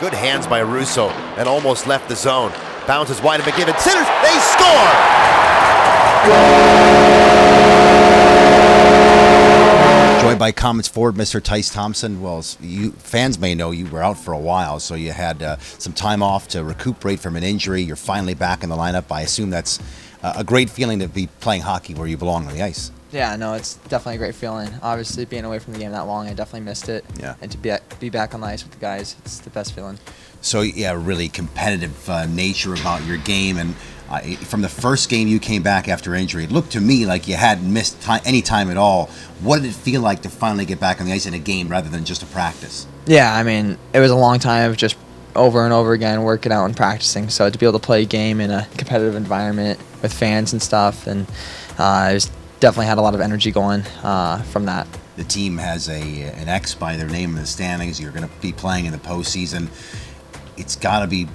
Good hands by Russo and almost left the zone. Bounces wide to McGibbon. Centers. They score! Joined by Comets forward Mr. Tyce Thompson. Well, you fans may know you were out for a while, so you had some time off to recuperate from an injury. You're finally back in the lineup. I assume that's a great feeling to be playing hockey where you belong on the ice. Yeah, no, it's definitely a great feeling. Obviously, being away from the game that long, I definitely missed it. Yeah. And to be back on the ice with the guys, it's the best feeling. So, yeah, really competitive nature about your game. And from the first game you came back after injury, it looked to me like you hadn't missed any time at all. What did it feel like to finally get back on the ice in a game rather than just a practice? Yeah, I mean, it was a long time of just over and over again working out and practicing. So to be able to play a game in a competitive environment with fans and stuff, and it was definitely had a lot of energy going from that. The team has an X by their name in the standings. You're going to be playing in the postseason. It's got to be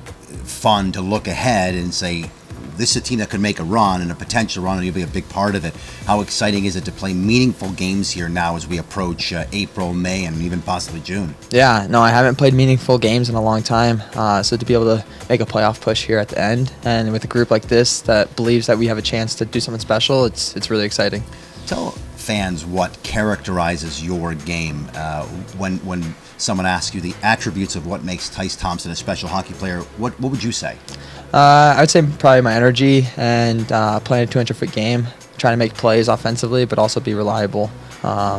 fun to look ahead and say, this is a team that could make a run and a potential run, and you'll be a big part of it. How exciting is it to play meaningful games here now as we approach April, May, and even possibly June? Yeah, no, I haven't played meaningful games in a long time. So to be able to make a playoff push here at the end, and with a group like this that believes that we have a chance to do something special, it's really exciting. Tell fans what characterizes your game when someone asks you the attributes of what makes Tyce Thompson a special hockey player. What would you say? I would say probably my energy and playing a 200-foot game, trying to make plays offensively, but also be reliable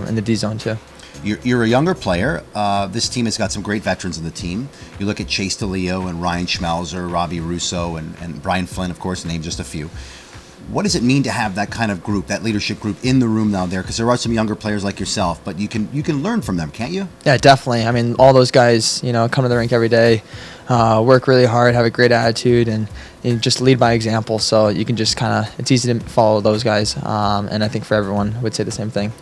in the D zone too. You're a younger player. This team has got some great veterans in the team. You look at Chase DeLeo and Ryan Schmelzer, Robbie Russo, and Brian Flynn, of course, to name just a few. What does it mean to have that kind of group, that leadership group in the room now there? Because there are some younger players like yourself, but you can learn from them, can't you? Yeah, definitely. I mean, all those guys, come to the rink every day, work really hard, have a great attitude, and just lead by example. So you can just it's easy to follow those guys. And I think for everyone would say the same thing.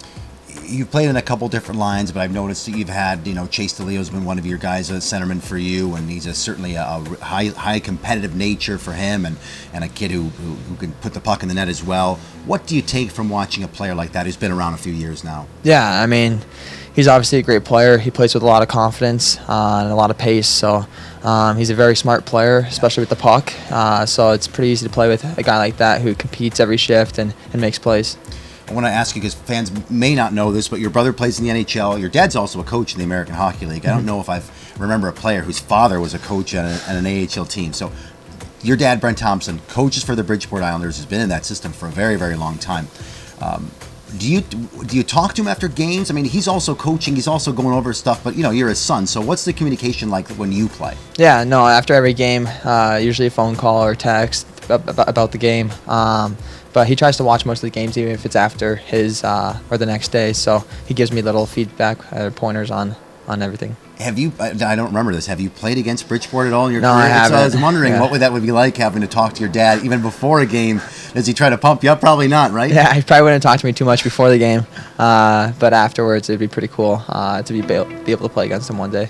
You've played in a couple different lines, but I've noticed that you've had, Chase DeLeo's been one of your guys, a centerman for you, and he's certainly a high competitive nature for him, and a kid who can put the puck in the net as well. What do you take from watching a player like that who's been around a few years now? Yeah, I mean, he's obviously a great player. He plays with a lot of confidence and a lot of pace, so he's a very smart player, especially with the puck. So it's pretty easy to play with a guy like that who competes every shift and makes plays. I want to ask you, because fans may not know this, but your brother plays in the NHL. Your dad's also a coach in the American Hockey League. I don't know if I remember a player whose father was a coach at an AHL team. So your dad, Brent Thompson, coaches for the Bridgeport Islanders, has been in that system for a very, very long time. Do you talk to him after games? I mean, he's also coaching, he's also going over stuff, but you're his son. So what's the communication like when you play? Yeah, no, after every game, usually a phone call or text about the game. But he tries to watch most of the games, even if it's after his or the next day. So he gives me little feedback, pointers on everything. Have you? I don't remember this. Have you played against Bridgeport at all in your career? No, I haven't. So I was wondering what that would be like, having to talk to your dad even before a game. Does he try to pump you up? Probably not, right? Yeah, he probably wouldn't talk to me too much before the game, but afterwards it'd be pretty cool to be able to play against him one day.